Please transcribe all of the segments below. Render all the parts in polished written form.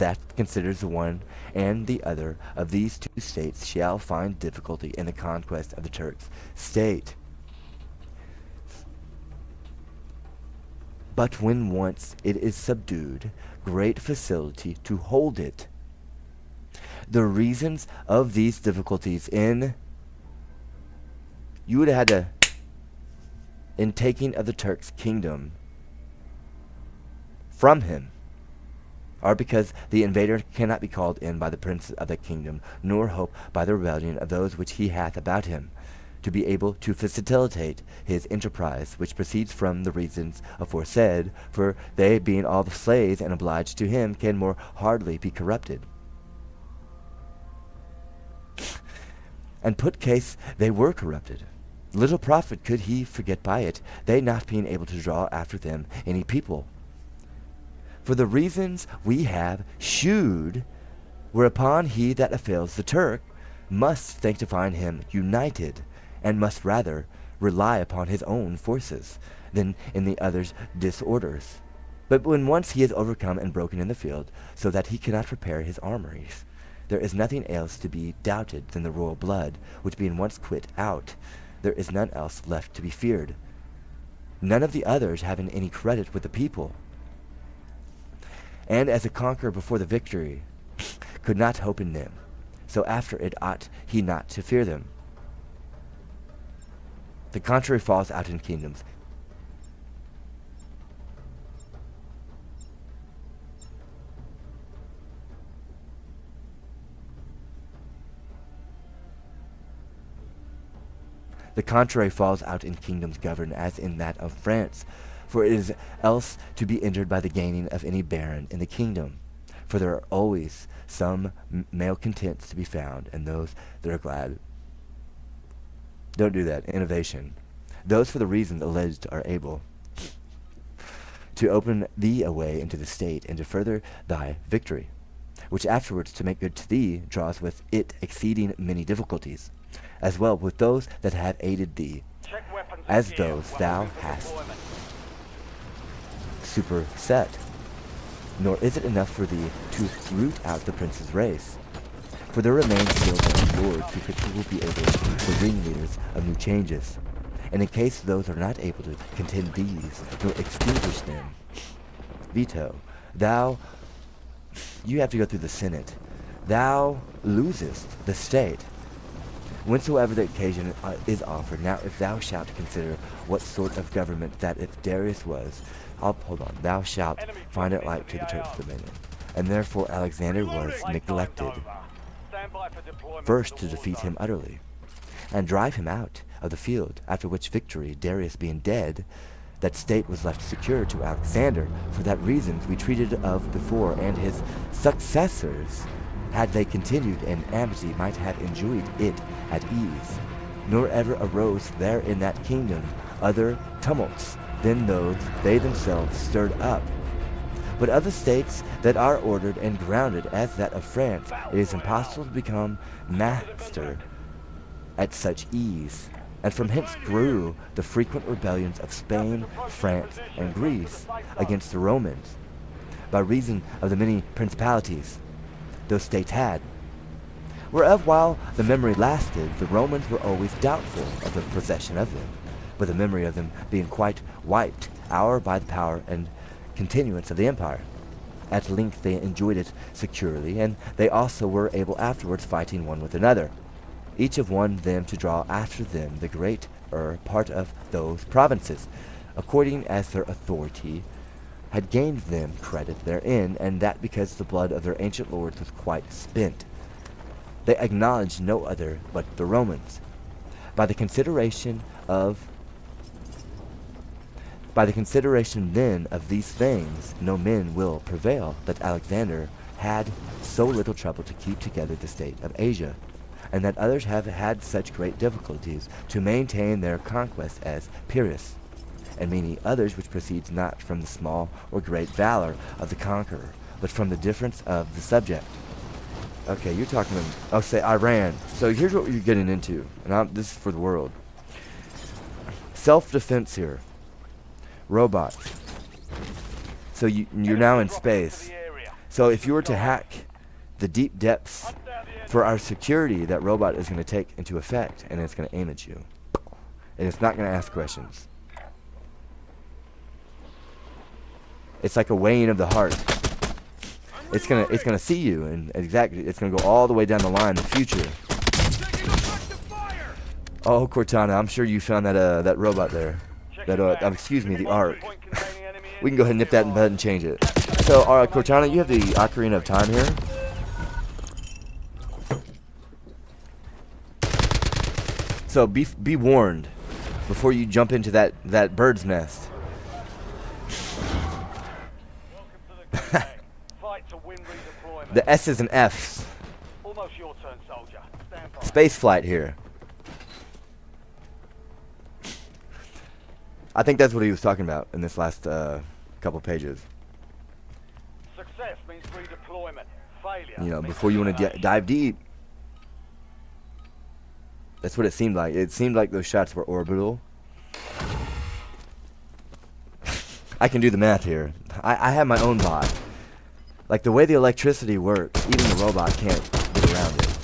that considers the one and the other of these two states shall find difficulty in the conquest of the Turk's state. But when once it is subdued, great facility to hold it. The reasons of these difficulties you would have had to, in taking of the Turk's kingdom from him, are because the invader cannot be called in by the princes of the kingdom, nor hope by the rebellion of those which he hath about him, to be able to facilitate his enterprise, which proceeds from the reasons aforesaid, for they being all the slaves and obliged to him can more hardly be corrupted. And put case they were corrupted, little profit could he forget by it, they not being able to draw after them any people. For the reasons we have shewed, whereupon he that assails the Turk must think to find him united, and must rather rely upon his own forces than in the other's disorders. But when once he is overcome and broken in the field, so that he cannot prepare his armories, there is nothing else to be doubted than the royal blood, which being once quit out, there is none else left to be feared, none of the others having any credit with the people. And as a conqueror before the victory could not hope in them, so after it ought he not to fear them. The contrary falls out in kingdoms. The contrary falls out in kingdoms governed as in that of France, for it is else to be injured by the gaining of any baron in the kingdom. For there are always some malcontents to be found, and those that are glad. Don't do that. Innovation. Those for the reasons alleged are able to open thee a way into the state, and to further thy victory, which afterwards to make good to thee draws with it exceeding many difficulties, as well with those that have aided thee, as those thou hast superset. Nor is it enough for thee to root out the prince's race, for there remain still the lords who will be able to ringleaders of new changes, and in case those are not able to contend these, nor extinguish them. Veto. You have to go through the Senate. Thou losest the state, whensoever the occasion is offered. Now if thou shalt consider what sort of government that if Darius was, thou shalt find it like to the Turks' dominion. And therefore Alexander was neglected, first to defeat him utterly, and drive him out of the field, after which victory, Darius being dead, that state was left secure to Alexander, for that reasons we treated of before, and his successors, had they continued in amity, might have enjoyed it at ease. Nor ever arose there in that kingdom other tumults than those they themselves stirred up. But other states that are ordered and grounded as that of France, it is impossible to become master at such ease. And from hence grew the frequent rebellions of Spain, France, and Greece against the Romans, by reason of the many principalities those states had. Whereof while the memory lasted, the Romans were always doubtful of the possession of them, but the memory of them being quite wiped out by the power and continuance of the empire. At length they enjoyed it securely, and they also were able afterwards fighting one with another, each of one them to draw after them the greater part of those provinces, according as their authority had gained them credit therein, and that because the blood of their ancient lords was quite spent. They acknowledged no other but the Romans. By the consideration then of these things, no men will prevail that Alexander had so little trouble to keep together the state of Asia, and that others have had such great difficulties to maintain their conquest as Pyrrhus, and many others which proceeds not from the small or great valor of the conqueror, but from the difference of the subject. Okay, you're talking about, say Iran. So here's what you're getting into, and this is for the world. Self-defense here. Robots. So you're now in space. So if you were to hack the deep depths for our security, that robot is going to take into effect, and it's going to aim at you. And it's not going to ask questions. It's like a weighing of the heart. It's gonna see you, and exactly, it's gonna go all the way down the line, the future. Oh, Cortana, I'm sure you found that robot there. That excuse me, the Ark. We can go ahead and nip that in the bud and change it. So, Cortana, you have the Ocarina of Time here. So be warned before you jump into that bird's nest. The S's and F's. Almost your turn, soldier. Stand by. Space flight here. I think that's what he was talking about in this last couple pages. Success means redeployment. Failure. You know, before you want to dive deep. That's what it seemed like. It seemed like those shots were orbital. I can do the math here. I have my own bot. Like, the way the electricity works, even the robot can't get around it.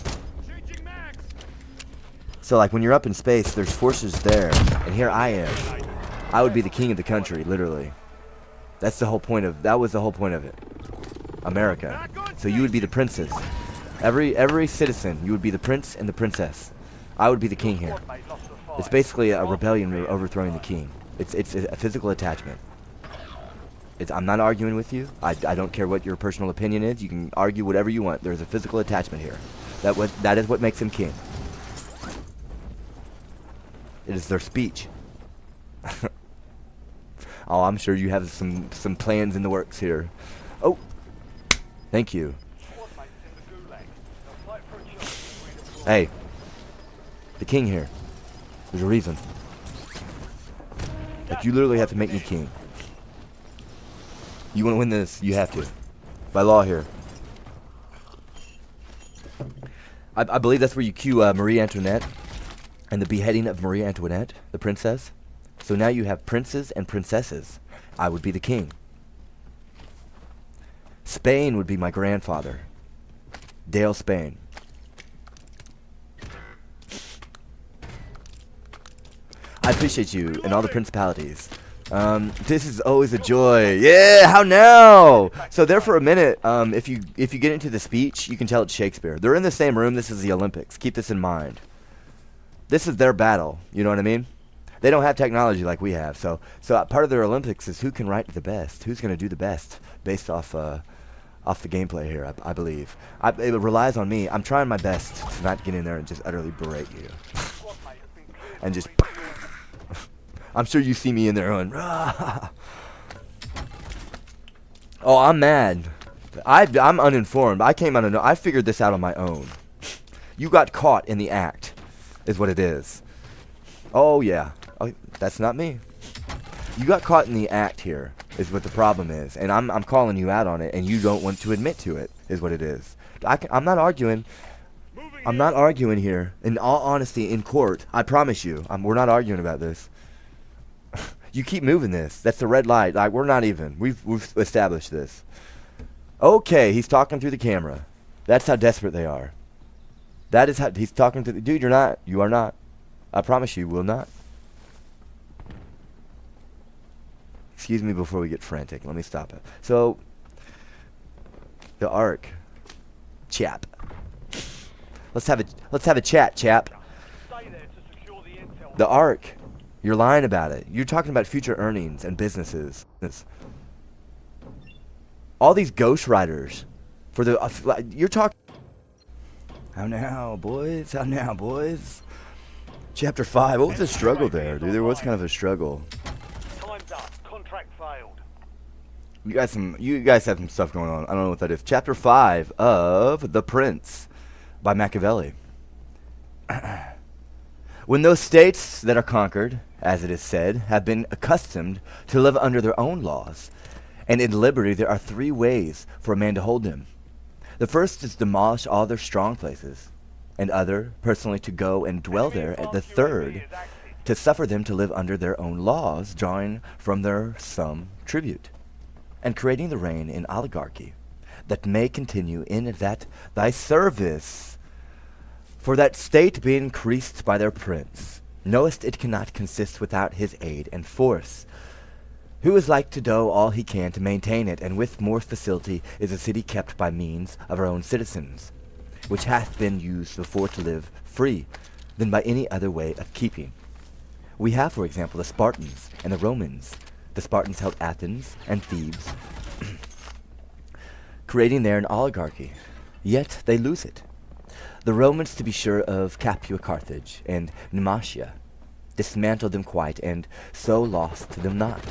So, like, when you're up in space, there's forces there, and here I am. I would be the king of the country, literally. That's the whole point of, that was the whole point of it. America. So you would be the princess. Every citizen, you would be the prince and the princess. I would be the king here. It's basically a rebellion overthrowing the king. It's a physical attachment. I'm not arguing with you. I don't care what your personal opinion is. You can argue whatever you want. There's a physical attachment here. That is what makes him king. It is their speech. Oh, I'm sure you have some plans in the works here. Oh, thank you. Hey, the king here. There's a reason. Like, you literally have to make me king. You want to win this, you have to. By law here. I believe that's where you cue Marie Antoinette and the beheading of Marie Antoinette, the princess. So now you have princes and princesses. I would be the king. Spain would be my grandfather. Dale Spain. I appreciate you and all the principalities. This is always a joy. Yeah, how now? So there for a minute, if you get into the speech, you can tell it's Shakespeare. They're in the same room. This is the Olympics. Keep this in mind. This is their battle. You know what I mean? They don't have technology like we have. So part of their Olympics is who can write the best. Who's going to do the best based off the gameplay here, I believe. It relies on me. I'm trying my best to not get in there and just utterly berate you. And just... I'm sure you see me in there going, rah! Oh, I'm mad. I'm uninformed. I figured this out on my own. You got caught in the act, is what it is. Oh, yeah. Oh, that's not me. You got caught in the act here, is what the problem is. And I'm calling you out on it, and you don't want to admit to it, is what it is. I'm not arguing. I'm not arguing here. In all honesty, in court, I promise you, we're not arguing about this. You keep moving this. That's the red light. Like, we're not even. We've established this. Okay, he's talking through the camera. That's how desperate they are. That is how he's talking to the dude. You're not. You are not. I promise you, will not. Excuse me before we get frantic. Let me stop it. So, the Ark, chap. Let's have a chat, chap. The Ark. You're lying about it. You're talking about future earnings and businesses. All these ghostwriters for the you're talking. How now, boys? How now, boys? Chapter 5. What was the struggle there, dude? There was kind of a struggle. Time's up. Contract failed. You guys have some stuff going on. I don't know what that is. Chapter 5 of The Prince by Machiavelli. When those states that are conquered, as it is said, have been accustomed to live under their own laws, and in liberty there are 3 ways for a man to hold them. The first is to demolish all their strong places, and other, personally, to go and dwell there, and the third, to suffer them to live under their own laws, drawing from their some tribute, and creating the reign in oligarchy. that may continue in that thy service. For that state be increased by their prince, knowest it cannot consist without his aid and force, who is like to do all he can to maintain it, and with more facility is a city kept by means of our own citizens, which hath been used before to live free, than by any other way of keeping. We have, for example, the Spartans and the Romans. The Spartans held Athens and Thebes, creating there an oligarchy, yet they lose it. The Romans, to be sure, of Capua Carthage and Nimatia, dismantled them quite, and so lost them not.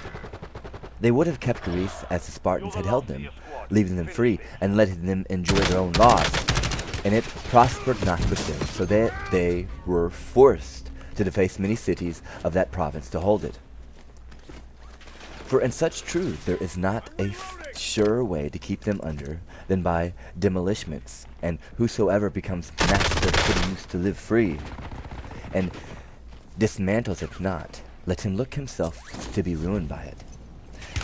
They would have kept Greece as the Spartans had held them, leaving them free, and letting them enjoy their own laws, and it prospered not with them, so that they were forced to deface many cities of that province to hold it. For in such truth there is not a sure way to keep them under than by demolishments, and whosoever becomes master of the city used to live free, and dismantles it not, let him look himself to be ruined by it.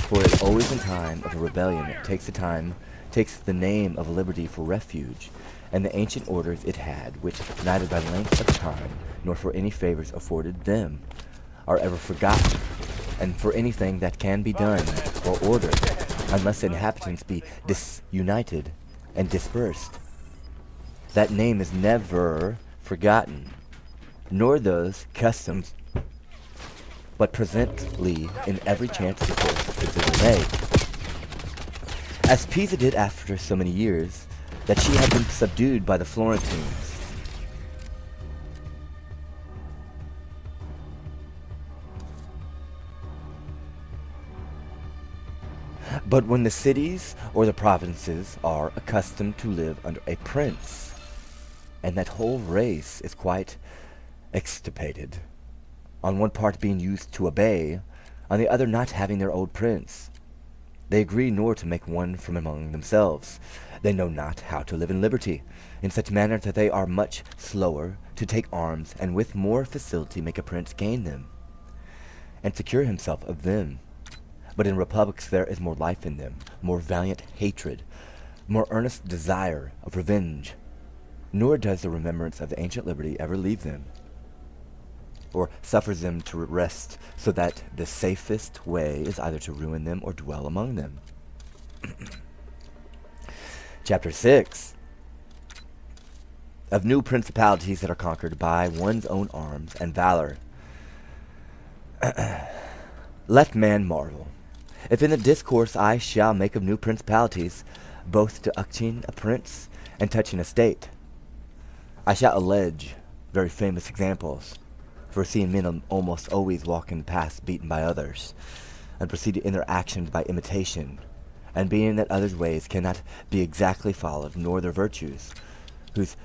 For it is always in time of a rebellion it takes the name of liberty for refuge, and the ancient orders it had, which neither by length of time nor for any favors afforded them, are ever forgotten, and for anything that can be done or ordered, unless the inhabitants be disunited and dispersed, that name is never forgotten, nor those customs, but presently in every chance of course is made. As Pisa did after so many years, that she had been subdued by the Florentines. But when the cities or the provinces are accustomed to live under a prince, and that whole race is quite extirpated, on one part being used to obey, on the other not having their old prince, they agree nor to make one from among themselves. They know not how to live in liberty, in such manner that they are much slower to take arms, and with more facility make a prince gain them, and secure himself of them. But in republics there is more life in them, more valiant hatred, more earnest desire of revenge, nor does the remembrance of the ancient liberty ever leave them, or suffers them to rest, so that the safest way is either to ruin them or dwell among them. Chapter 6. Of new principalities that are conquered by one's own arms and valor. Let man marvel, if in the discourse I shall make of new principalities, both touching a prince and touching a state. I shall allege very famous examples, for seeing men almost always walk in the paths beaten by others, and proceed in their actions by imitation, and being that others' ways cannot be exactly followed, nor their virtues, whose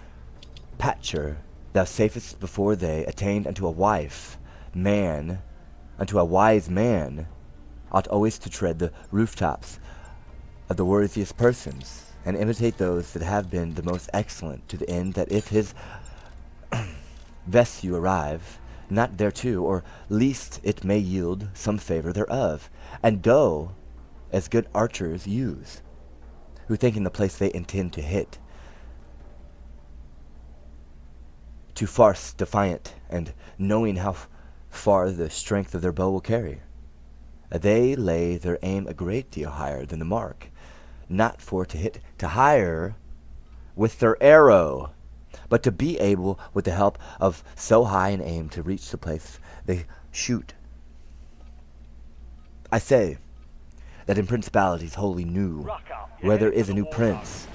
patcher thou safest before they attained unto a wife, man, unto a wise man, ought always to tread the rooftops of the worthiest persons, and imitate those that have been the most excellent, to the end that if his vesture arrive not thereto, or least it may yield some favor thereof, and do as good archers use, who think in the place they intend to hit, to farce defiant, and knowing how far the strength of their bow will carry, they lay their aim a great deal higher than the mark, not for to hit to higher with their arrow, but to be able, with the help of so high an aim, to reach the place they shoot. I say that in principalities wholly new, where there is a new prince,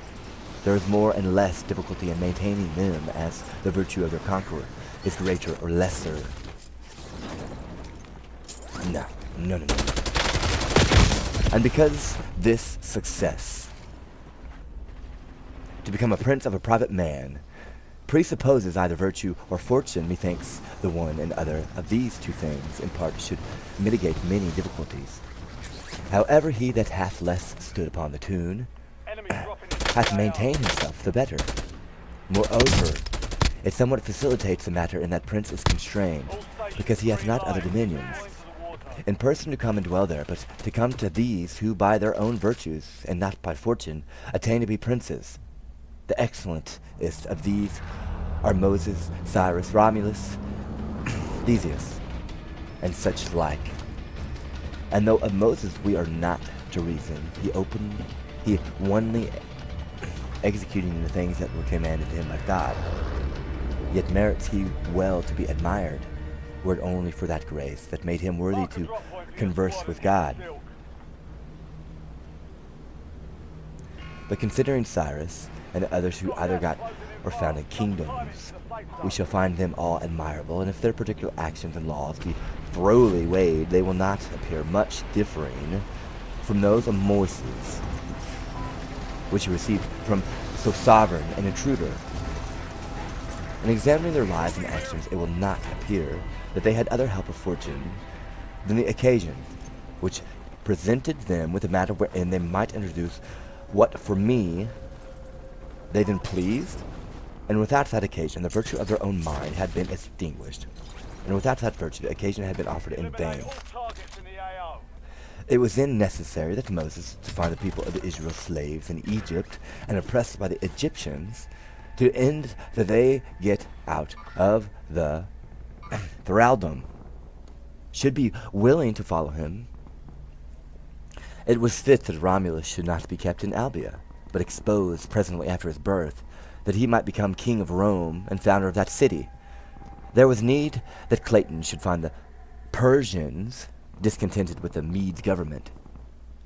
there is more and less difficulty in maintaining them, as the virtue of their conqueror is greater or lesser. No. And because this success, to become a prince of a private man, presupposes either virtue or fortune, methinks the one and other of these two things in part should mitigate many difficulties. However, he that hath less stood upon the tune hath maintained himself the better. Moreover, it somewhat facilitates the matter in that prince is constrained, because he hath not other dominions, in person to come and dwell there, but to come to these who by their own virtues, and not by fortune, attain to be princes. The excellentest of these are Moses, Cyrus, Romulus, Theseus, and such like. And though of Moses we are not to reason, he only executing the things that were commanded him by God, yet merits he well to be admired, were it only for that grace that made him worthy to converse with God. But considering Cyrus and the others who either got or founded kingdoms, we shall find them all admirable, and if their particular actions and laws be thoroughly weighed, they will not appear much differing from those of Moses, which he received from so sovereign an intruder. In examining their lives and actions, it will not appear that they had other help of fortune than the occasion, which presented them with a matter wherein they might introduce what for me they then pleased, and without that occasion the virtue of their own mind had been extinguished, and without that virtue the occasion had been offered in vain. It was then necessary that Moses, to find the people of Israel slaves in Egypt and oppressed by the Egyptians, to end that they get out of the thraldom, should be willing to follow him. It was fit that Romulus should not be kept in Albia, but exposed presently after his birth, that he might become king of Rome and founder of that city. There was need that Clayton should find the Persians discontented with the Medes' government,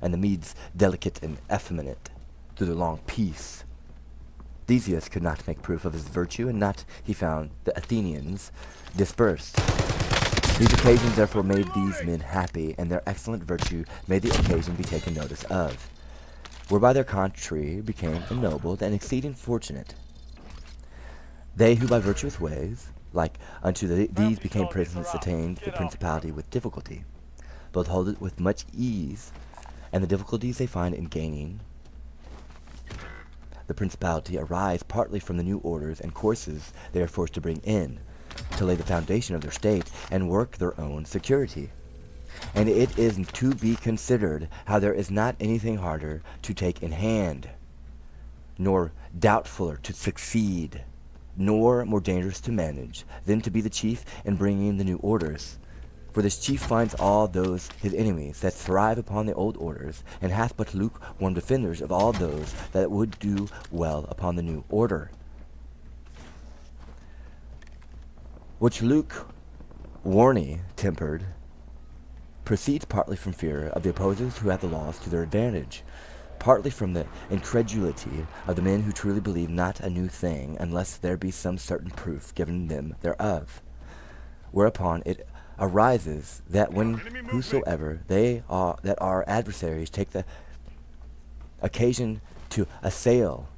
and the Medes delicate and effeminate through the long peace. Theseus could not make proof of his virtue, and not he found the Athenians dispersed. These occasions therefore made these men happy, and their excellent virtue made the occasion be taken notice of, whereby their country became ennobled and exceeding fortunate. They who by virtuous ways, like unto these became princes, attained the principality with difficulty, both hold it with much ease, and the difficulties they find in gaining the principality arise partly from the new orders and courses they are forced to bring in, to lay the foundation of their state and work their own security. And it is to be considered how there is not anything harder to take in hand, nor doubtfuler to succeed, nor more dangerous to manage, than to be the chief in bringing the new orders. For this chief finds all those his enemies that thrive upon the old orders, and hath but lukewarm defenders of all those that would do well upon the new order. Which lukewarmly tempered proceeds partly from fear of the opposers who have the laws to their advantage, partly from the incredulity of the men who truly believe not a new thing, unless there be some certain proof given them thereof. Whereupon it arises that when whosoever they are that our adversaries take the occasion to assail,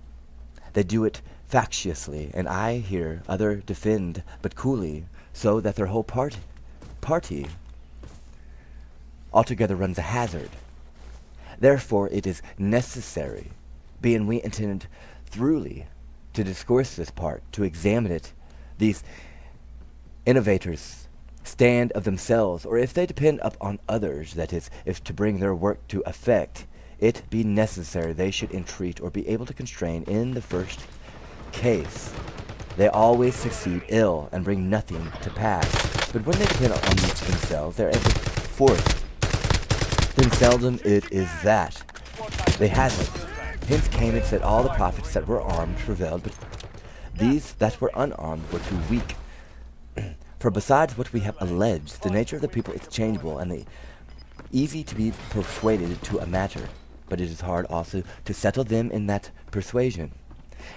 they do it factiously, and I hear other defend but coolly, so that their whole party altogether runs a hazard. Therefore it is necessary, being we intended throughly to discourse this part, to examine it, these innovators stand of themselves, or if they depend upon others, that is, if to bring their work to effect, it be necessary they should entreat or be able to constrain. In the first case, they always succeed ill and bring nothing to pass. But when they depend on themselves, they are able to force. Then seldom it is that they hazard. Hence came it that all the prophets that were armed prevailed, but these that were unarmed were too weak. For besides what we have alleged, the nature of the people is changeable, and easy to be persuaded to a matter, but it is hard also to settle them in that persuasion.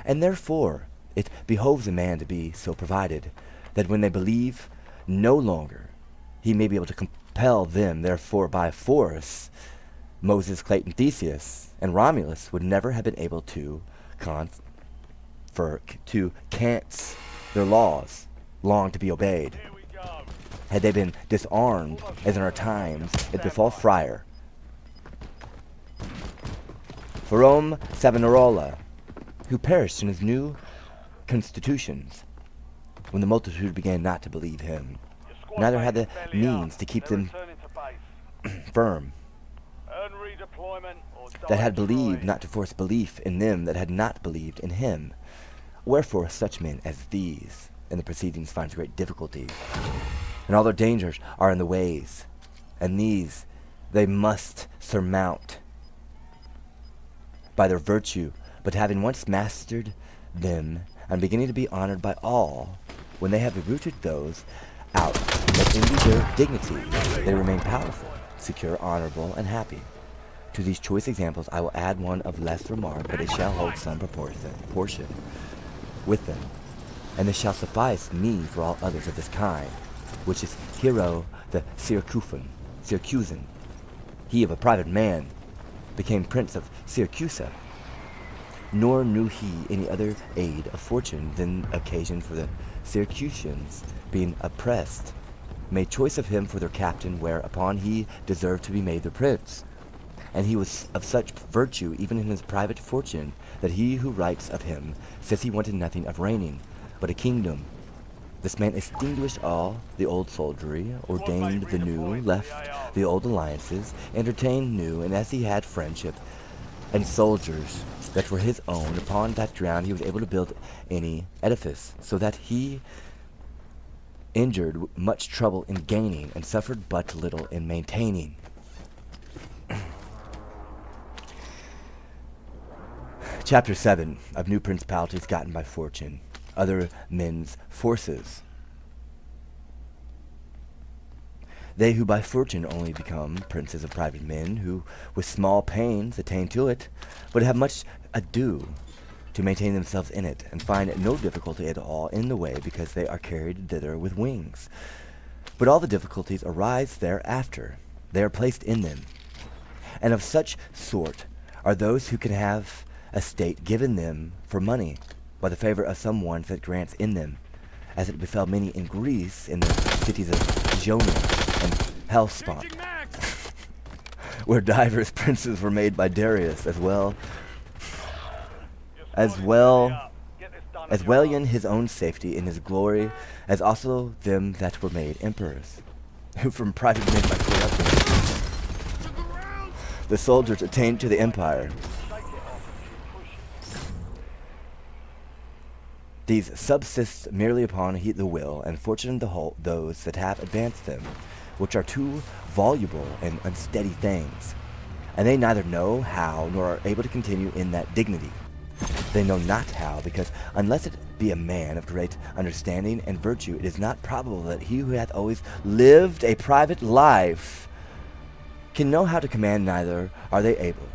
And therefore it behoves a man to be so provided, that when they believe no longer, he may be able to compel them. Therefore by force, Moses, Clayton, Theseus, and Romulus would never have been able to cant their laws long to be obeyed. Had they been disarmed, as in our times it befall Friar Ferome Savonarola, who perished in his new constitutions, when the multitude began not to believe him, neither had the means to keep them firm, Earn redeployment or die that had believed trying. not to force belief in them that had not believed in him. Wherefore such men as these in the proceedings find great difficulty, and all their dangers are in the ways, and these they must surmount by their virtue, but having once mastered them, and beginning to be honored by all, when they have rooted those out that envy their dignity, they remain powerful, secure, honorable, and happy. To these choice examples I will add one of less remark, but it shall hold some proportion with them, and this shall suffice me for all others of this kind, which is Hero the Syracusan. He of a private man became prince of Syracusa, nor knew he any other aid of fortune than occasion for the Syracusans, being oppressed, made choice of him for their captain, whereupon he deserved to be made their prince. And he was of such virtue even in his private fortune, that he who writes of him says he wanted nothing of reigning, but a kingdom. This man extinguished all the old soldiery, ordained the new, left the old alliances, entertained new, and as he had friendship and soldiers that were his own, upon that ground he was able to build any edifice, so that he endured much trouble in gaining, and suffered but little in maintaining. Chapter 7 of New Principalities Gotten by Fortune, Other Men's Forces. They who by fortune only become princes of private men, who with small pains attain to it, but have much ado to maintain themselves in it, and find no difficulty at all in the way, because they are carried thither with wings. But all the difficulties arise thereafter. They are placed in them. And of such sort are those who can have a state given them for money, by the favor of some one that grants in them, as it befell many in Greece, in the cities of Jonia and Hellespont, where divers princes were made by Darius, as well as in his own safety, in his glory, as also them that were made emperors, who from private men by corruption the soldiers attained to the empire. These subsist merely upon the will and fortune of those that have advanced them, which are too voluble and unsteady things, and they neither know how nor are able to continue in that dignity. They know not how, because unless it be a man of great understanding and virtue, it is not probable that he who hath always lived a private life can know how to command, neither are they able,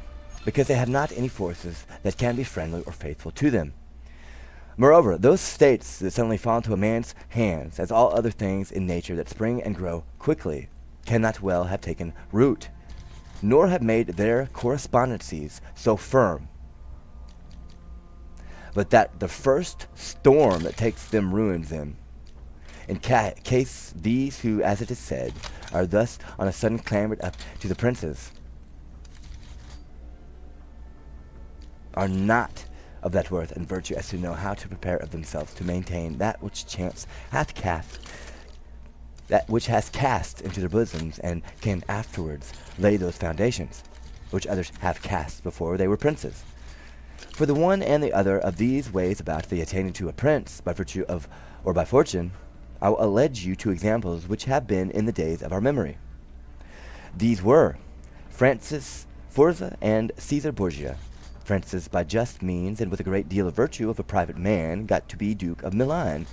because they have not any forces that can be friendly or faithful to them. Moreover, those states that suddenly fall into a man's hands, as all other things in nature that spring and grow quickly, cannot well have taken root, nor have made their correspondencies so firm, but that the first storm that takes them ruins them. In case these who, as it is said, are thus on a sudden clambered up to the princes, are not of that worth and virtue as to know how to prepare of themselves to maintain that which chance hath cast into their bosoms, and can afterwards lay those foundations which others have cast before they were princes. For the one and the other of these ways about the attaining to a prince by virtue of or by fortune, I will allege you two examples which have been in the days of our memory. These were Francis Forza and Caesar Borgia. Francis, by just means and with a great deal of virtue of a private man, got to be Duke of Milan,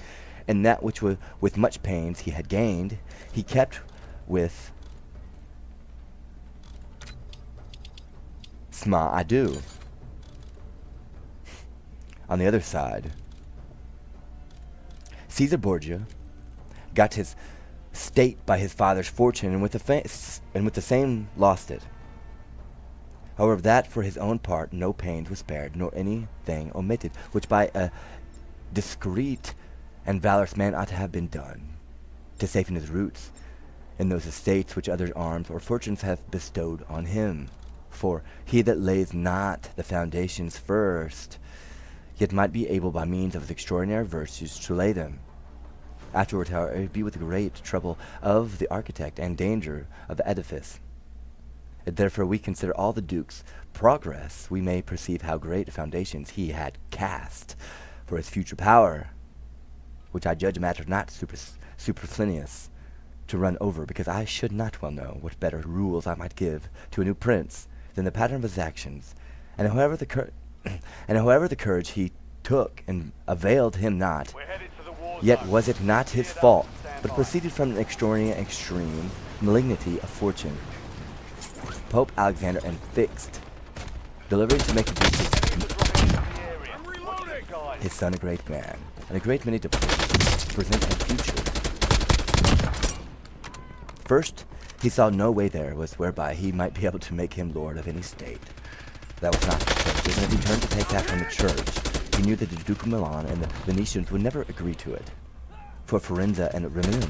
and that which with much pains he had gained, he kept with sma ado. On the other side, Caesar Borgia got his state by his father's fortune, and with the same lost it. However, that for his own part no pains was spared, nor anything omitted, which by a discreet and valorous man ought to have been done, to safeten his roots in those estates which other arms or fortunes have bestowed on him. For he that lays not the foundations first, yet might be able by means of his extraordinary virtues to lay them. Afterward, however, it be with great trouble of the architect and danger of the edifice. Therefore we consider all the Duke's progress, we may perceive how great foundations he had cast for his future power, which I judge matter not superfluous to run over, because I should not well know what better rules I might give to a new prince than the pattern of his actions, and however the courage he took and availed him not, We're headed to the war yet zone. was it not his fault, but proceeded from an extraordinary extreme malignity of fortune. Pope Alexander and fixed, delivering to make a Duke Enemies are dropping into the area. Watch the skies. his son a great man, and a great many to present and future. First, he saw no way there was whereby he might be able to make him lord of any state. That was not the church, and if he turned to take that from the church, he knew that the Duke of Milan and the Venetians would never agree to it. For Firenze and Rimini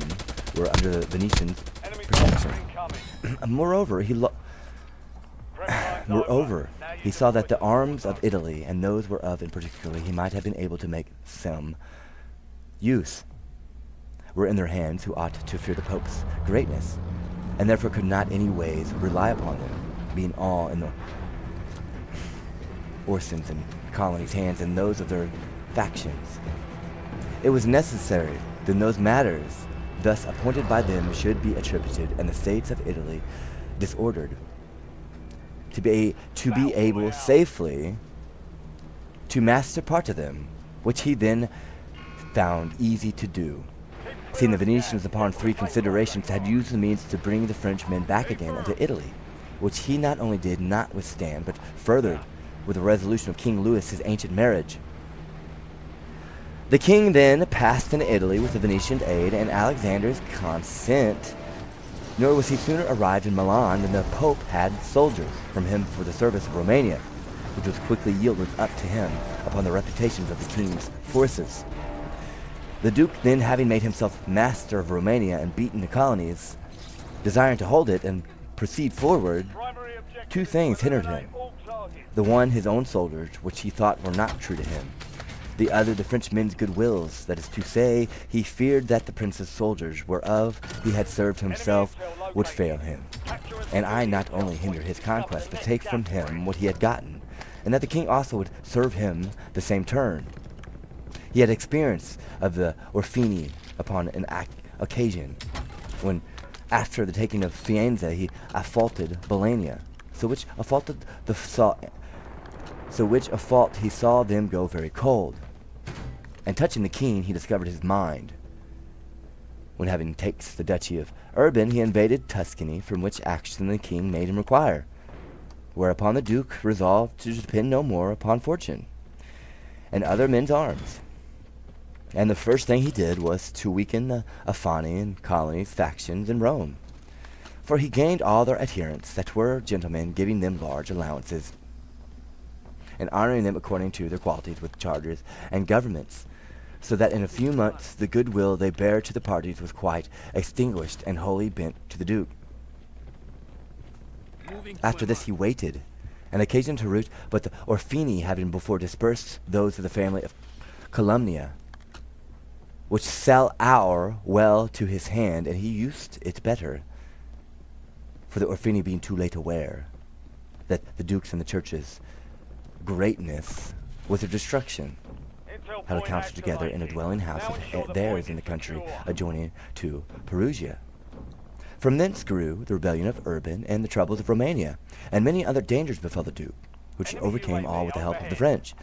were under the Venetians' Enemy protection. incoming. Moreover, he saw that the arms of Italy, and those whereof in particular he might have been able to make some use, were in their hands, who ought to fear the Pope's greatness, and therefore could not any ways rely upon them, being all in the Orsons and colonies' hands, and those of their factions. It was necessary that those matters thus appointed by them should be attributed, and the states of Italy disordered, to be able safely to master part of them, which he then found easy to do, seeing the Venetians upon three considerations had used the means to bring the French men back again into Italy, which he not only did not withstand, but furthered with the resolution of King Louis his ancient marriage. The king then passed into Italy with the Venetian aid and Alexander's consent, nor was he sooner arrived in Milan than the Pope had soldiers from him for the service of Romania, which was quickly yielded up to him upon the reputations of the king's forces. The Duke then, having made himself master of Romania and beaten the colonies, desiring to hold it and proceed forward, Primary objective two is things to hindered eliminate him. all targets. The one, his own soldiers, which he thought were not true to him. The other, the Frenchmen's good wills, that is to say, he feared that the prince's soldiers, whereof he had served himself, would fail him. Capture and And I secure not the only zone. hinder his Stop conquest, the but next take from gas him break. what he had gotten, and that the king also would serve him the same turn. He had experience of the Orfini upon an occasion, when, after the taking of Firenze, he assaulted Bologna, so which a fault he saw them go very cold. And touching the king, he discovered his mind. When having takes the duchy of Urban, he invaded Tuscany, from which action the king made him require. Whereupon the Duke resolved to depend no more upon fortune and other men's arms. And the first thing he did was to weaken the Afani and colonies, factions in Rome. For he gained all their adherents that were gentlemen, giving them large allowances, and honoring them according to their qualities with charters and governments, so that in a few months the goodwill they bare to the parties was quite extinguished and wholly bent to the Duke. After this he waited, an occasion to root, but the Orfini having before dispersed those of the family of Calumnia, which sell our well to his hand, and he used it better, for the Orfini being too late aware that the Duke's and the Church's greatness was their destruction, Intel held a point council together in a activated. dwelling house Now of ensure the theirs point in the is country secure. adjoining to Perugia. From thence grew the rebellion of Urban and the troubles of Romania, and many other dangers befell the Duke, which he Enemy overcame UAV all with the help of the overhead. French.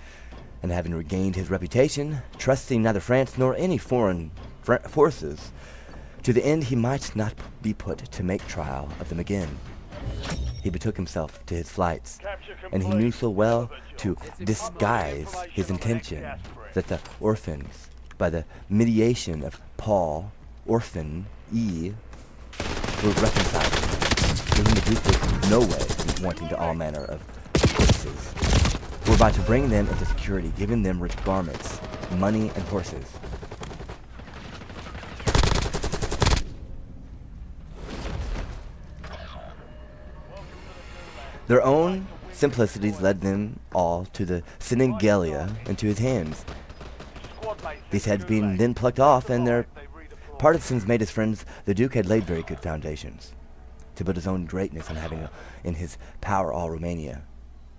And having regained his reputation, trusting neither France nor any foreign forces, to the end he might not be put to make trial of them again, he betook himself to his flights, Capture and he complete. knew so well Another to job. disguise Upload his information on the next intention gas break. that the orphans, by the mediation of Paul, Orphan, E, were reconciled, to whom the Duke was no way wanting to all manner of courses, whereby to bring them into security, giving them rich garments, money, and horses. Their own simplicities led them all to the Senegalia into his hands. Squad mates These in heads being Gulag. then plucked off, and their They redeploy. partisans made his friends, the Duke had laid very good foundations. to build his own greatness and having in his power all Romania,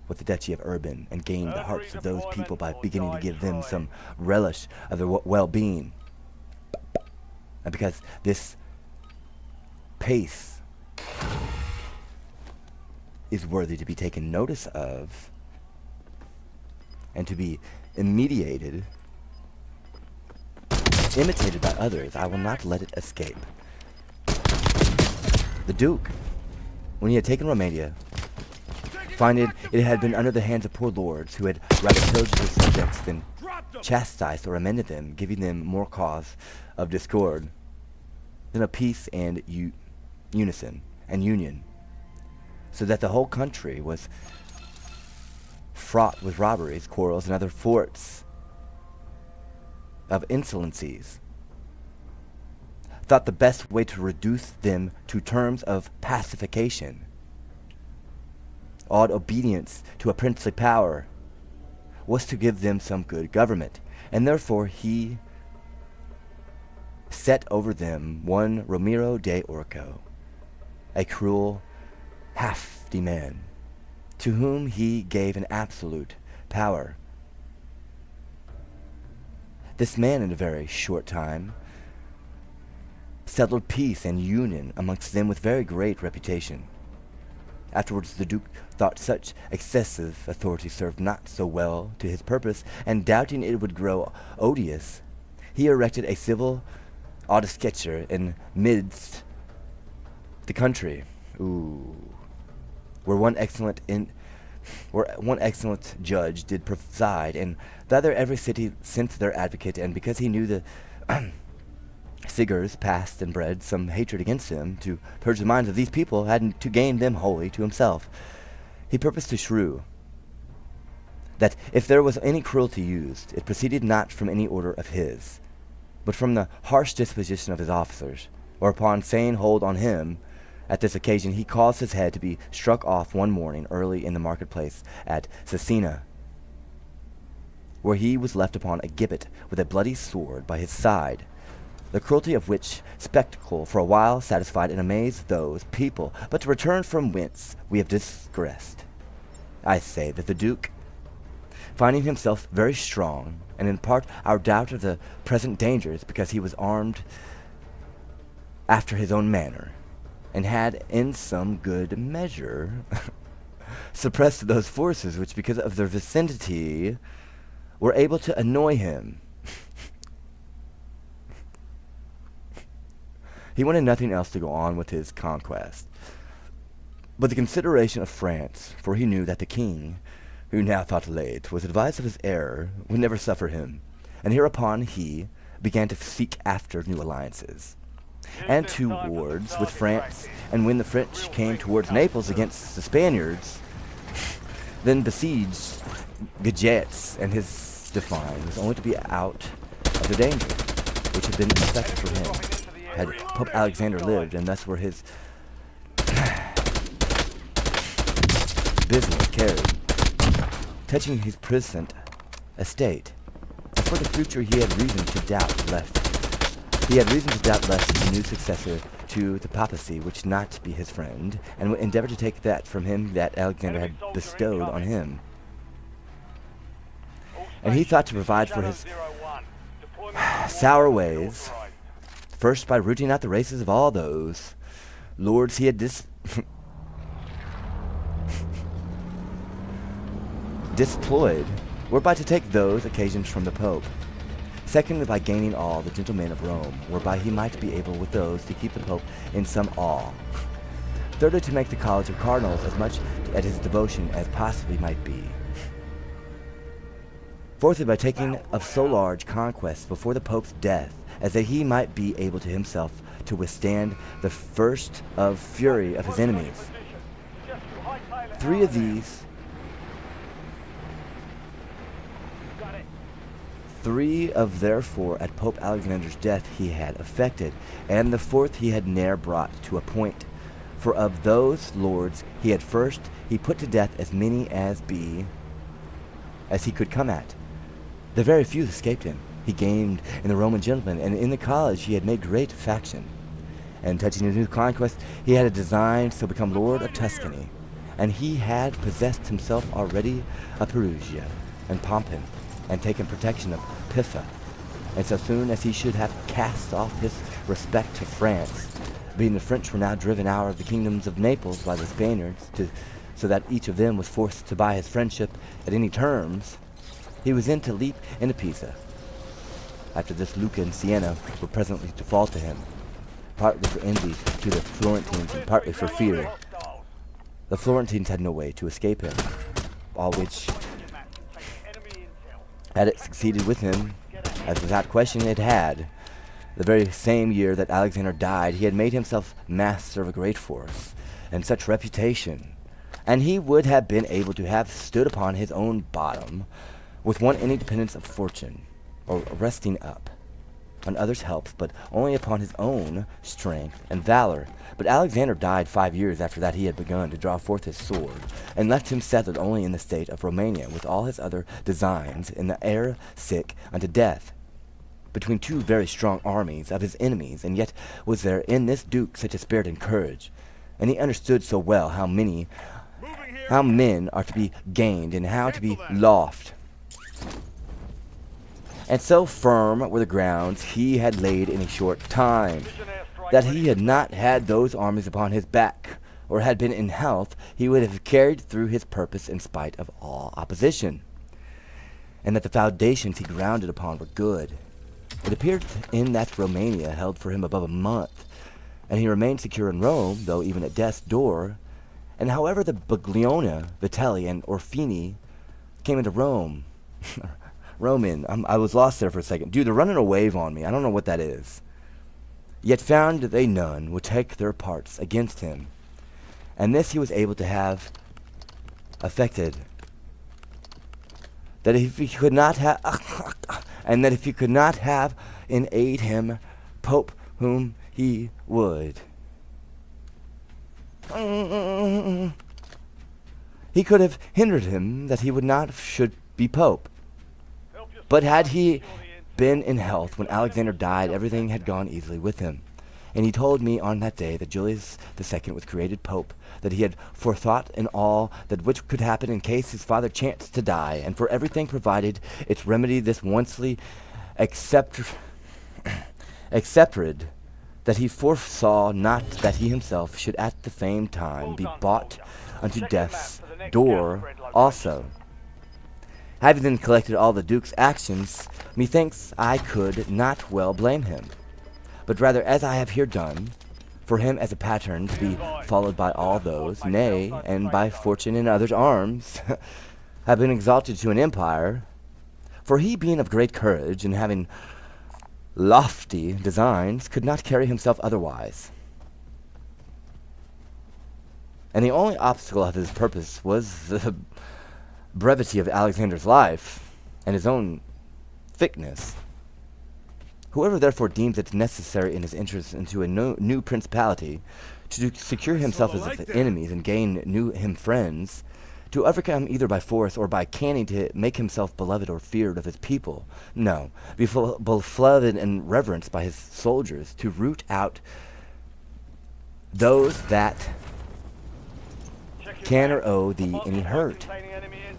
with the Duchy of Urban, and gain the hearts of those people by beginning to give them some relish of their well-being. And because this pace is worthy to be taken notice of and to be imitated by others, I will not let it escape. The Duke, when he had taken Romania, finding it had been under the hands of poor lords who had rather pillaged their subjects than chastised or amended them, giving them more cause of discord than of peace and unison and union, so that the whole country was fraught with robberies, quarrels, and other forts of insolencies, thought the best way to reduce them to terms of pacification, awed obedience to a princely power, was to give them some good government, and therefore he set over them one Ramiro de Orco, a cruel, hafty man, to whom he gave an absolute power. This man, in a very short time, settled peace and union amongst them with very great reputation. Afterwards the Duke thought such excessive authority served not so well to his purpose, and doubting it would grow odious, he erected a civil audisketcher in midst the country, where one excellent judge did preside, and thither every city sent their advocate, and because he knew the figures past and bred some hatred against him, to purge the minds of these people, had to gain them wholly to himself, he purposed to shew that if there was any cruelty used, it proceeded not from any order of his, but from the harsh disposition of his officers, or upon saying hold on him. At this occasion he caused his head to be struck off one morning early in the marketplace at Cesena, where he was left upon a gibbet with a bloody sword by his side, the cruelty of which spectacle for a while satisfied and amazed those people, but to return from whence we have digressed. I say that the Duke, finding himself very strong, and in part our doubt of the present dangers, because he was armed after his own manner, and had in some good measure suppressed those forces which, because of their vicinity, were able to annoy him. He wanted nothing else to go on with his conquest but the consideration of France, for he knew that the king, who now thought late, was advised of his error, would never suffer him, and hereupon he began to seek after new alliances, and towards with France, and when the French came towards Naples against the Spaniards, then besieged Gajetz, and his define was only to be out of the danger, which had been expected for him, had Pope Alexander lived, and thus were his business carried, touching his present estate. As for the future, he had reason to doubt lest the new successor to the papacy would not be his friend, and would endeavor to take that from him that Alexander had bestowed on him. And he thought to provide for his sour ways, first by rooting out the races of all those lords he had disployed, whereby to take those occasions from the Pope. Secondly, by gaining all the gentlemen of Rome, whereby he might be able with those to keep the Pope in some awe. Thirdly, to make the college of cardinals as much at his devotion as possibly might be. Fourthly, by taking of so large conquests before the Pope's death, as that he might be able to himself to withstand the first of fury of his enemies. Three of therefore at Pope Alexander's death he had effected, and the fourth he had ne'er brought to a point. For of those lords he had first he put to death as many as he could come at. The very few escaped him. He gained in the Roman gentlemen, and in the college he had made great faction. And touching his new conquest, he had a design to become Lord of Tuscany, and he had possessed himself already of Perugia and Pompey, and taken protection of Pisa. And so soon as he should have cast off his respect to France, being the French were now driven out of the kingdoms of Naples by the Spaniards, so that each of them was forced to buy his friendship at any terms, he was in to leap into Pisa. After this, Lucca and Siena were presently to fall to him, partly for envy to the Florentines and partly for fear. The Florentines had no way to escape him, all which, had it succeeded with him, as without question it had, the very same year that Alexander died, he had made himself master of a great force, and such reputation, and he would have been able to have stood upon his own bottom, with one independence of fortune, or resting up on others' helps, but only upon his own strength and valor. But Alexander died 5 years after that he had begun to draw forth his sword, and left him settled only in the state of Romania, with all his other designs in the air, sick unto death, between two very strong armies of his enemies. And yet was there in this duke such a spirit and courage, and he understood so well how men are to be gained and how to be lost, and so firm were the grounds he had laid in a short time, that he had not had those armies upon his back, or had been in health, he would have carried through his purpose in spite of all opposition, and that the foundations he grounded upon were good. It appeared in that Romania held for him above a month, and he remained secure in Rome, though even at death's door. And however the Bagliona, Vitelli, and Orfini came into Rome, I was lost there for a second. Dude, they're running a wave on me. I don't know what that is. Yet found they none would take their parts against him. And this he was able to have effected. That if he could not have, in aid him, Pope whom he would. He could have hindered him that he would not should be Pope. But had he been in health when Alexander died, everything had gone easily with him. And he told me on that day that Julius II was created Pope, that he had forethought in all that which could happen in case his father chanced to die, and for everything provided its remedy this oncely accepted, that he foresaw not that he himself should at the same time be brought unto death's door also. Having then collected all the Duke's actions, methinks I could not well blame him, but rather, as I have here done, for him as a pattern to be followed by all those, nay, and by fortune in others' arms, have been exalted to an empire. For he, being of great courage, and having lofty designs, could not carry himself otherwise. And the only obstacle of his purpose was the brevity of Alexander's life, and his own thickness. Whoever therefore deems it necessary in his interest into a new principality, to secure himself as his enemies and gain new him friends, to overcome either by force or by canning to make himself beloved or feared of his people, no, be beloved and reverenced by his soldiers, to root out those that can or owe thee any hurt,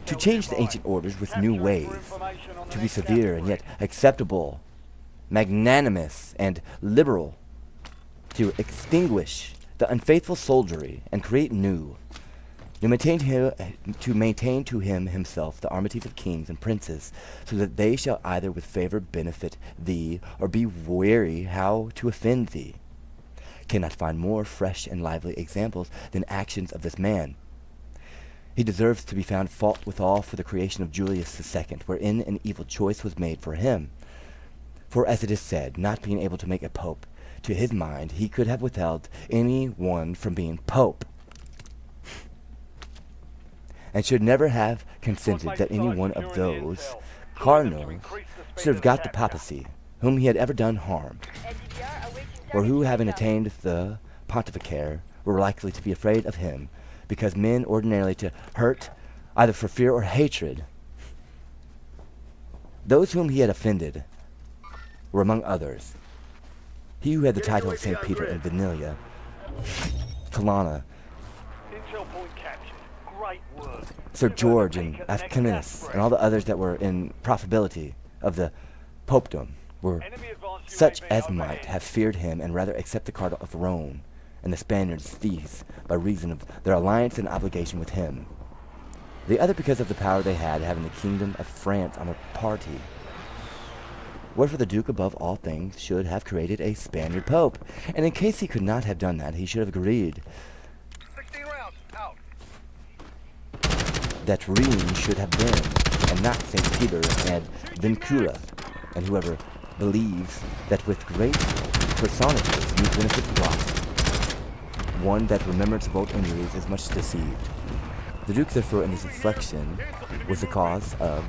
to change the ancient orders with new ways, to be severe and yet acceptable, magnanimous and liberal, to extinguish the unfaithful soldiery and create new, to maintain to him himself the armities of kings and princes, so that they shall either with favor benefit thee, or be weary how to offend thee. Cannot find more fresh and lively examples than actions of this man. He deserves to be found fault withal for the creation of Julius II, wherein an evil choice was made for him. For as it is said, not being able to make a pope, to his mind he could have withheld any one from being pope, and should never have consented that any one of those cardinals should have got the papacy, whom he had ever done harm, or who, having attained the pontificate, were likely to be afraid of him, because men ordinarily to hurt, either for fear or hatred. Those whom he had offended were among others he who had the title of St. Peter in Vanilla, Kalana, Intel point captured. Great work. Sir You've earned a George and peek at the next Afcaninus, gas and all the others that were in profitability of the popedom were Enemy advanced such UAV as overhead. might have feared him and rather accept the card of Rome and the Spaniards' thieves by reason of their alliance and obligation with him. The other because of the power they had, having the kingdom of France on their party. Wherefore the Duke above all things should have created a Spaniard Pope, and in case he could not have done that, he should have agreed 16 rounds. Out. that Rheims should have been, and not St. Peter and Vincula, and whoever believes that with great personages you benefit lost, one that remembrance of old injuries is much deceived. The Duke therefore in his reflection was the cause of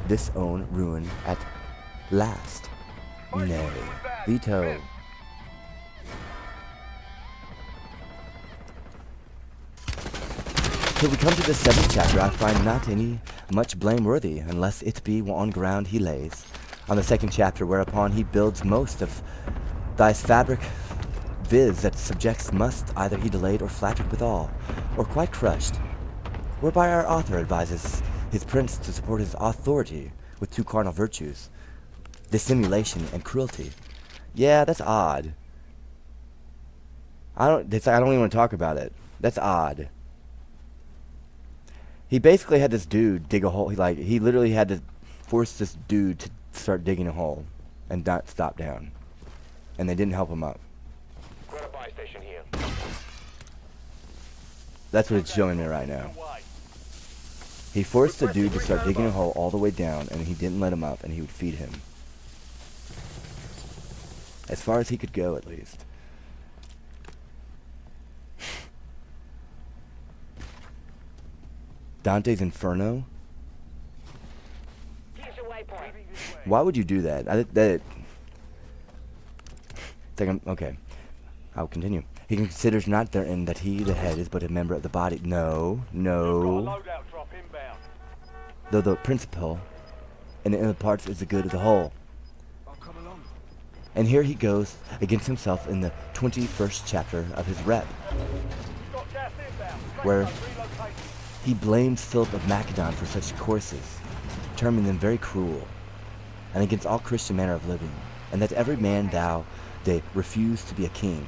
this own ruin at last. Nay, veto. Till we come to the 7th chapter, I find not any much blameworthy, unless it be on ground he lays, on the 2nd chapter, whereupon he builds most of thy fabric, viz. That subjects must either he delayed or flattered withal, or quite crushed, whereby our author advises his prince to support his authority with 2 cardinal virtues, dissimulation and cruelty. Yeah, that's odd. I don't even want to talk about it. That's odd. He basically had this dude dig a hole. He literally had to force this dude to start digging a hole and not stop down. And they didn't help him up. Got a buy station here. That's what it's showing me right now. He forced the dude to start digging a hole all the way down, and he didn't let him up, and he would feed him. As far as he could go, at least. Dante's Inferno? Here's your waypoint. Why would you do that? Okay. I'll continue. He considers not therein that he, the head, is but a member of the body. No. Loadout drop inbound. Though the principle in the inner parts is the good of the whole. I'll come along. And here he goes against himself in the 21st chapter of his rep, Got gas inbound. Where? Relocating. he blames Philip of Macedon for such courses, terming them very cruel, and against all Christian manner of living, and that every man thou they refuse to be a king,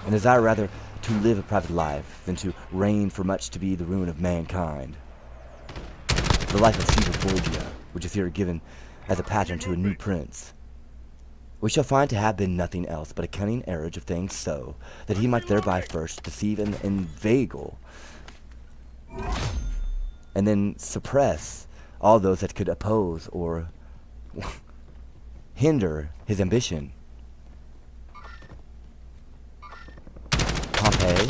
and desire rather to live a private life than to reign for much to be the ruin of mankind. The life of Caesar Borgia, which is here given as a pattern to a new prince, we shall find to have been nothing else but a cunning arrage of things so, that he might thereby first deceive and inveigle, and then suppress all those that could oppose or hinder his ambition. Pompey,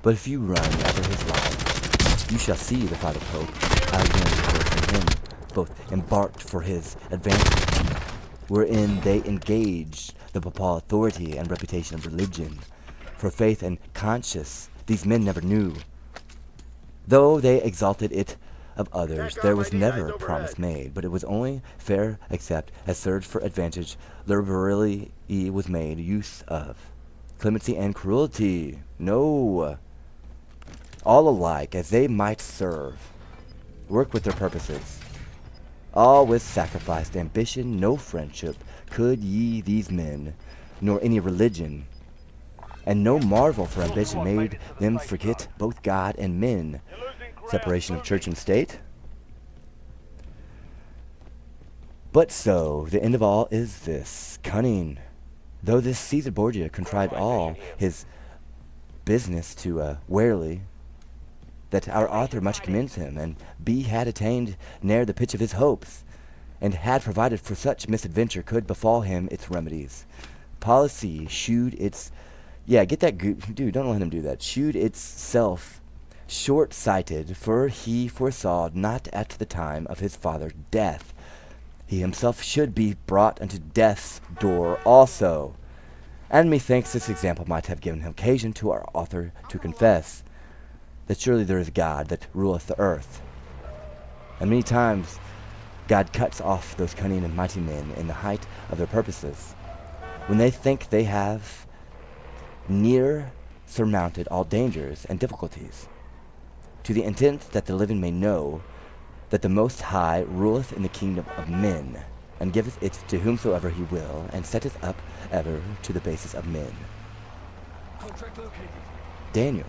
but if you run after his life, you shall see the Father Pope, Alexander and him, both embarked for his advantage, wherein they engaged the papal authority and reputation of religion. For faith and conscience these men never knew. Though they exalted it of others, there was never promise made, but it was only fair except as served for advantage, liberally was made use of. Clemency and cruelty, no, all alike, as they might serve, work with their purposes. All with sacrificed ambition, no friendship could ye these men, nor any religion. And no marvel, for ambition made them forget both God and men. Separation of church and state. But so, the end of all is this, cunning. Though this Caesar Borgia contrived all his business to warily, that our author much commends him, and B had attained ne'er the pitch of his hopes, and had provided for such misadventure could befall him its remedies. Policy shewed its, get that dude, don't let him do that, shewed itself short-sighted, for he foresaw not at the time of his father's death. He himself should be brought unto death's door also. And methinks this example might have given him occasion to our author to confess that surely there is a God that ruleth the earth. And many times God cuts off those cunning and mighty men in the height of their purposes. when they think they have near surmounted all dangers and difficulties, to the intent that the living may know that the Most High ruleth in the kingdom of men, and giveth it to whomsoever he will, and setteth up ever to the basis of men. Contract located. Daniel.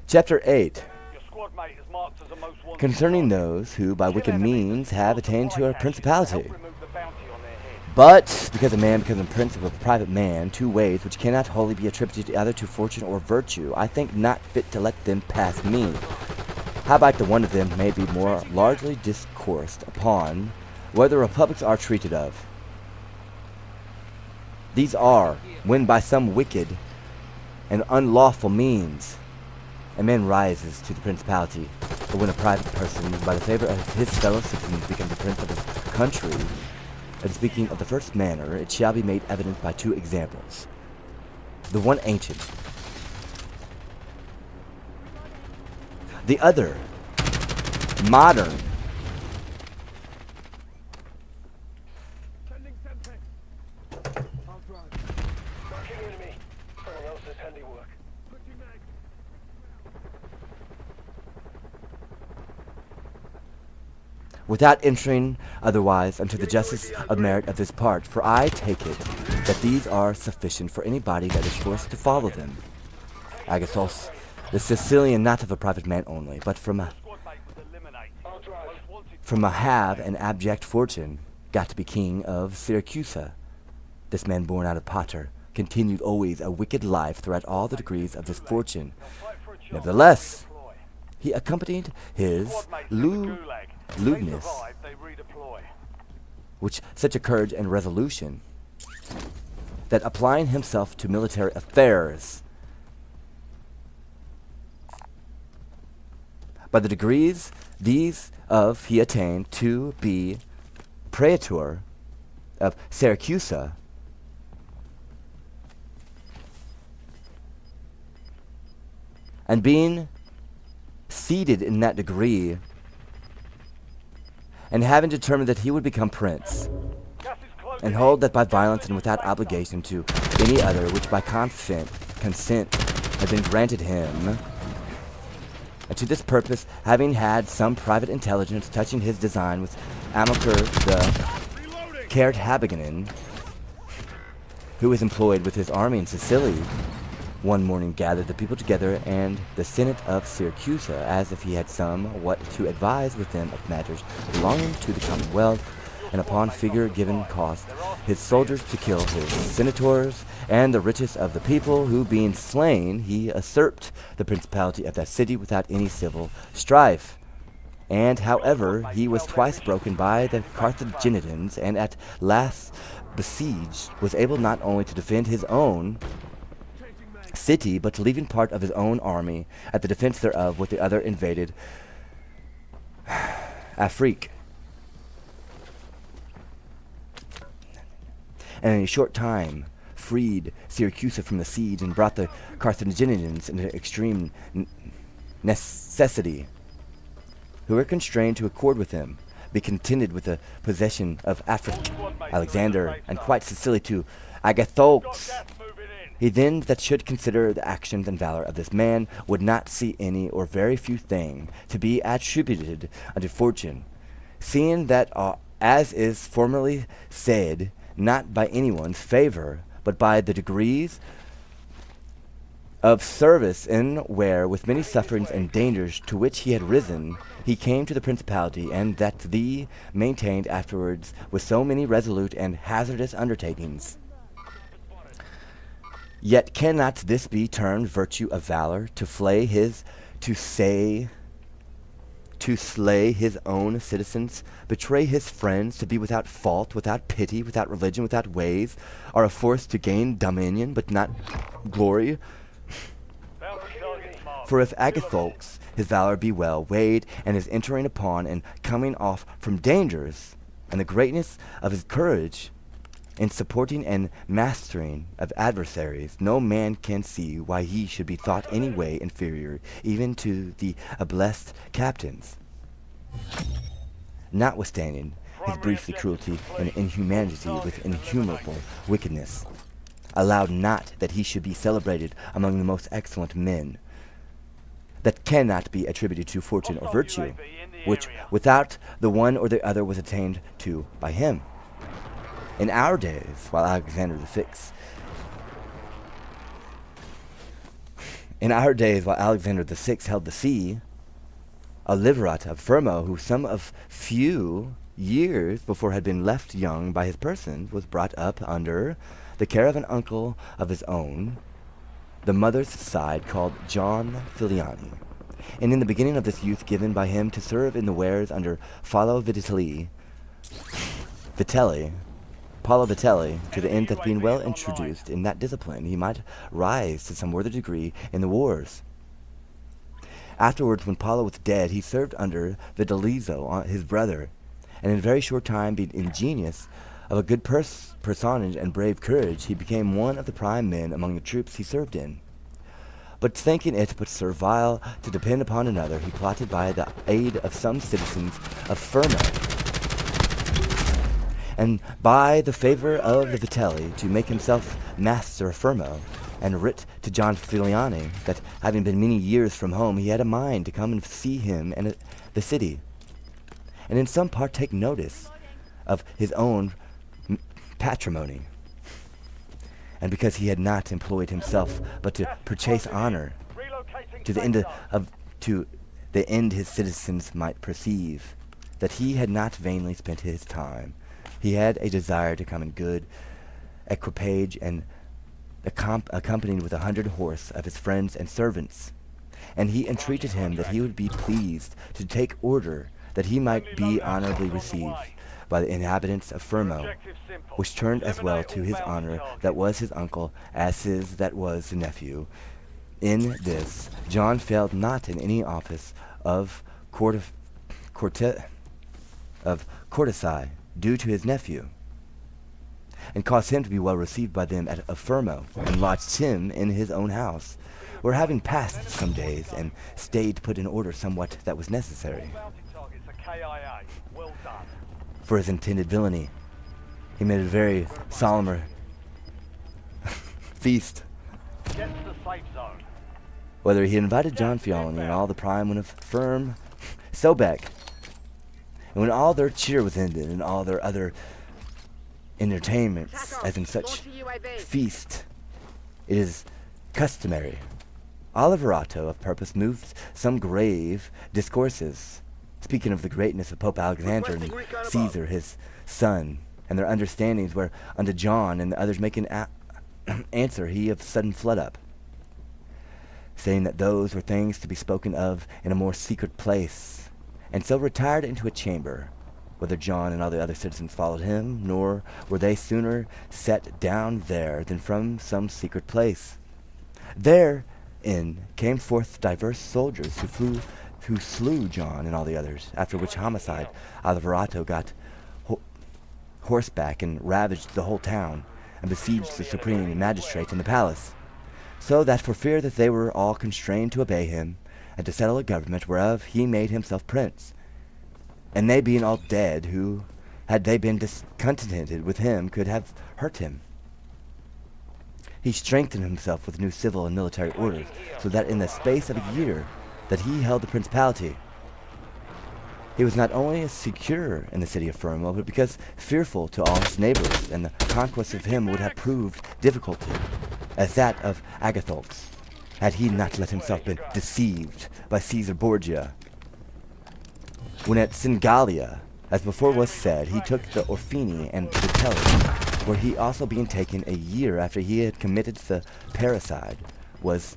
Chapter 8. Your squad mate is marked as a most wanted. Concerning those who by wicked means have attained to a principality. Help remove the bounty on their head. But because a man becomes a prince of a private man, two ways which cannot wholly be attributed either to fortune or virtue, I think not fit to let them pass me. Howbeit the one of them may be more largely discoursed upon, whether republics are treated of. These are, when by some wicked and unlawful means a man rises to the principality, or when a private person, by the favor of his fellow citizens, becomes the prince of his country. And speaking of the first manner, it shall be made evident by two examples. The one ancient, the other modern. Sending Semtex. I'll drive. Marking enemy. Someone else's handiwork. Switching mag. Without entering otherwise unto the justice of merit of this part, for I take it that these are sufficient for any body that is forced to follow them. Agathos, the Sicilian, not of a private man only, but from a Squad mate was eliminated. I'll drive. Most wanted. from a have an abject fortune, got to be king of Syracusa. This man born out of Pater continued always a wicked life throughout all the degrees of his fortune. Fight for a job. Nevertheless, Deploy. he accompanied his Squad mates in the lewdness, gulag. They survive, they redeploy. which such a courage and resolution, that applying himself to military affairs, by the degrees these of he attained to be praetor of Syracusa, and being seated in that degree, and having determined that he would become prince, Gas is closing and in. hold that by violence and without obligation to any other which by consent had been granted him, and to this purpose, having had some private intelligence touching his design with Amilcar the Reloading. Carthagenan, who was employed with his army in Sicily, one morning gathered the people together and the Senate of Syracusa, as if he had somewhat to advise with them of matters belonging to the commonwealth, and upon figure given caused his soldiers to kill his senators and the richest of the people, who being slain, he usurped the principality of that city without any civil strife. And however, he was twice broken by the Carthaginians, and at last besieged, was able not only to defend his own city, but leaving part of his own army at the defense thereof with the other invaded Afrique. And in a short time freed Syracusa from the siege, and brought the Carthaginians into extreme necessity, who were constrained to accord with him, be contented with the possession of Afrique, Alexander, and quite Sicily to Agathocles. Gas moving in. He then that should consider the actions and valor of this man would not see any or very few thing to be attributed unto fortune, seeing that as is formerly said, not by anyone's favor, but by the degrees of service, in where with many sufferings and dangers to which he had risen, he came to the principality, and that thee maintained afterwards with so many resolute and hazardous undertakings. Yet cannot this be termed virtue of valor, to slay his own citizens, betray his friends, to be without fault, without pity, without religion, without ways, are a force to gain dominion, but not glory? Bounty targets marked. For if Agathocles his valor be well weighed, and his entering upon and coming off from dangers, and the greatness of his courage in supporting and mastering of adversaries, no man can see why he should be thought any way inferior even to the ablest captains. Notwithstanding his briefly cruelty and inhumanity with innumerable wickedness, allowed not that he should be celebrated among the most excellent men, that cannot be attributed to fortune or virtue, which without the one or the other was attained to by him. In our days, while Alexander VI held the see, a Liverat of Fermo, who some of few years before had been left young by his person, was brought up under the care of an uncle of his own, the mother's side, called John Filiani, and in the beginning of this youth given by him to serve in the wares under Paulo Vitelli, to the end that being well introduced in that discipline, he might rise to some worthy degree in the wars. Afterwards, when Paulo was dead, he served under Vitalizzo, his brother, and in a very short time, being ingenious, of a good personage and brave courage, he became one of the prime men among the troops he served in. But thinking it but servile to depend upon another, he plotted by the aid of some citizens of Fermo, and by the favor of the Vitelli, to make himself master of Fermo, and writ to John Filiani that, having been many years from home, he had a mind to come and see him and the city, and in some part take notice of his own patrimony. And because he had not employed himself but to purchase honor, to the end his citizens might perceive that he had not vainly spent his time, he had a desire to come in good equipage and accompanied with 100 horse of his friends and servants. And he entreated him that he would be pleased to take order that he might be honorably received by the inhabitants of Fermo, which turned as well to his honor that was his uncle as his that was the nephew. In this, John failed not in any office of courtesy due to his nephew, and caused him to be well received by them at Fermo, and lodged him in his own house, where having passed some days, and stayed to put in order somewhat that was necessary for his intended villainy, he made a very solemn feast, whether he invited John Filiani and all the prime men of Firm Sobek, and when all their cheer was ended, and all their other entertainments, as in such feast it is customary, Oliverato of purpose moved some grave discourses, speaking of the greatness of Pope Alexander and Caesar his son, and their understandings, where unto John and the others making answer, he of sudden flood up, saying that those were things to be spoken of in a more secret place, and so retired into a chamber, whether John and all the other citizens followed him, nor were they sooner set down there than from some secret place. Therein came forth divers soldiers who slew John and all the others, after which homicide Oliverato got horseback and ravaged the whole town, and besieged the supreme magistrate in the palace, so that for fear that they were all constrained to obey him, and to settle a government whereof he made himself prince, and they being all dead, who, had they been discontented with him, could have hurt him, he strengthened himself with new civil and military orders, so that in the space of a year that he held the principality, he was not only secure in the city of Fermo, but because fearful to all his neighbors, and the conquest of him would have proved difficulty, as that of Agatholx, had he not let himself be deceived by Caesar Borgia. When at Singalia, as before was said, he took the Orfini and Vitelli, where he also being taken a year after he had committed the parricide, was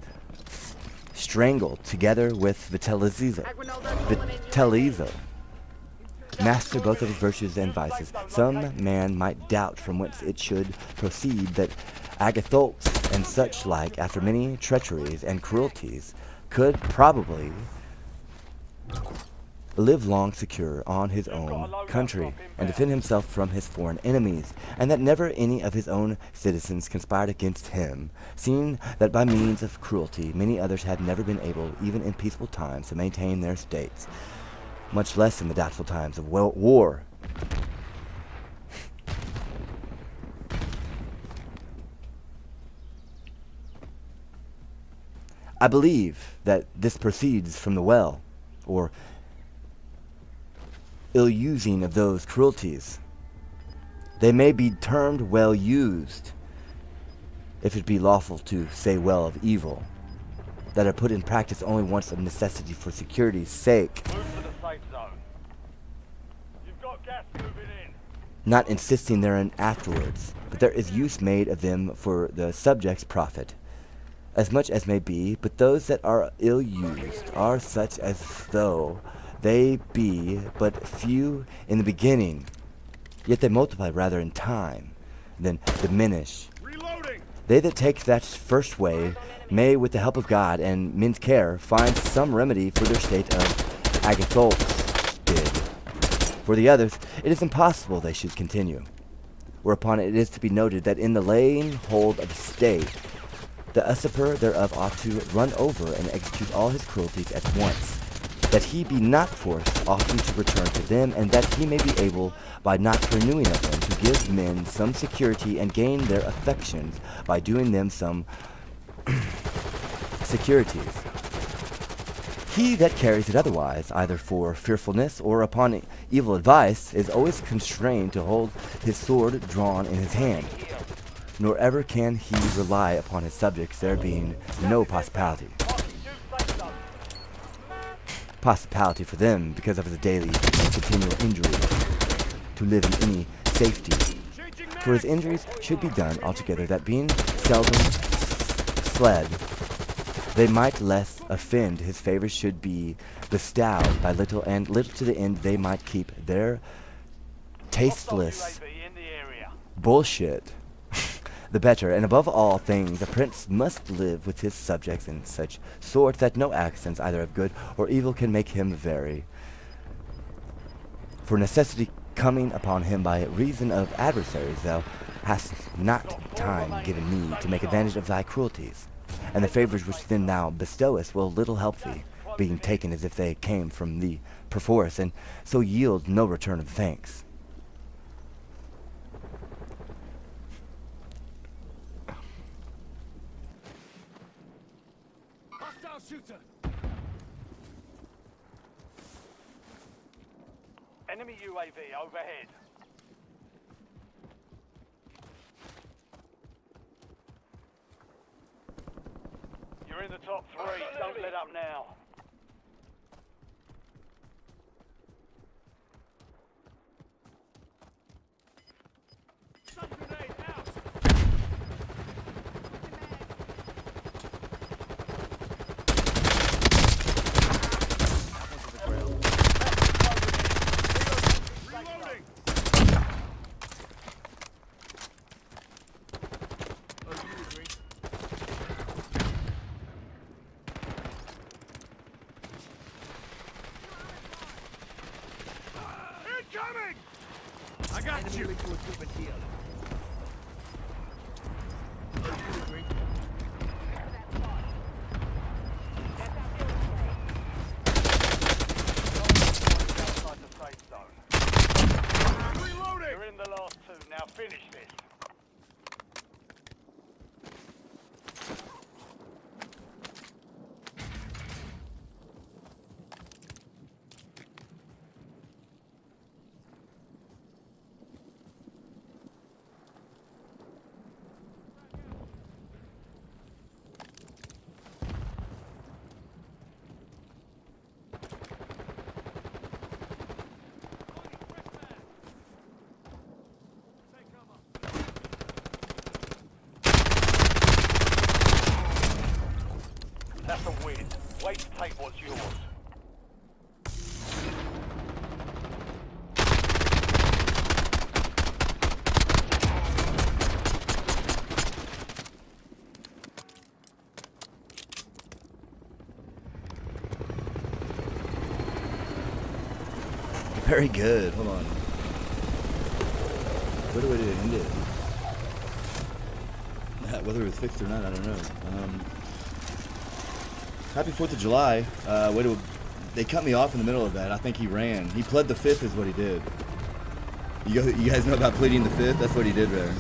strangled together with Vitalizzo, master both of his virtues and vices. Some man might doubt from whence it should proceed that Agatholx and such like, after many treacheries and cruelties, could probably live long secure on his own country, and defend himself from his foreign enemies, and that never any of his own citizens conspired against him, seeing that by means of cruelty many others had never been able, even in peaceful times, to maintain their states. much less in the doubtful times of war. I believe that this proceeds from the well, or ill-using of those cruelties. They may be termed well used, if it be lawful to say well of evil, that are put in practice only once of necessity for security's sake, Move to the safe zone. You've got gas moving in. not insisting therein afterwards, but there is use made of them for the subject's profit, as much as may be, but those that are ill used are such as though they be but few in the beginning, yet they multiply rather in time than diminish. Reloading. They that take that first way may, with the help of God and men's care, find some remedy for their state of agatholx did. For the others, it is impossible they should continue. Whereupon it is to be noted that in the laying hold of the state, the usurper thereof ought to run over and execute all his cruelties at once, that he be not forced often to return to them, and that he may be able, by not renewing of them, to give men some security and gain their affections by doing them some securities. He that carries it otherwise, either for fearfulness or upon evil advice, is always constrained to hold his sword drawn in his hand, nor ever can he rely upon his subjects, there being no possibility for them, because of the daily and continual injury, to live in any safety. For his injuries should be done altogether, that being seldom sled, they might less offend. His favors should be bestowed by little, and little to the end they might keep their tasteless UAV in the area. bullshit the better. And above all things, a prince must live with his subjects in such sort that no accidents either of good or evil can make him vary. For necessity coming upon him by reason of adversaries, thou hast not time given me to make advantage of thy cruelties, and the favors which then thou bestowest will little help thee, being taken as if they came from thee perforce, and so yield no return of thanks. Shooter. Enemy UAV overhead. You're in the top three. Don't let up now. Stun grenade out. Reloading. Incoming! I got you. Outside the safe zone. Reloading. You're in the last two. Now finish this. That's a win. Wait to take what's yours. Very good. Hold on. What do I do? End it. Whether it was fixed or not, I don't know. Happy 4th of July. Way to They cut me off in the middle of that. I think he ran. He pled the fifth is what he did. You guys know about pleading the fifth? That's what he did there.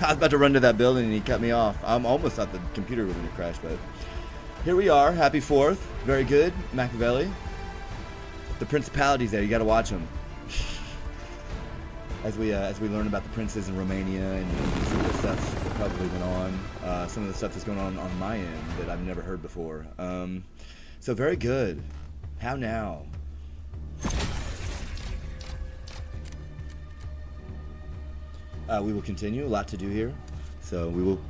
I was about to run to that building and he cut me off. I almost thought the computer was going to crash, but here we are. Happy 4th. Very good. Machiavelli. The principalities there. You got to watch them. As we learn about the princes in Romania and some of the stuff that probably went on. Some of the stuff that's going on my end that I've never heard before. So very good. How now? We will continue. A lot to do here. So we will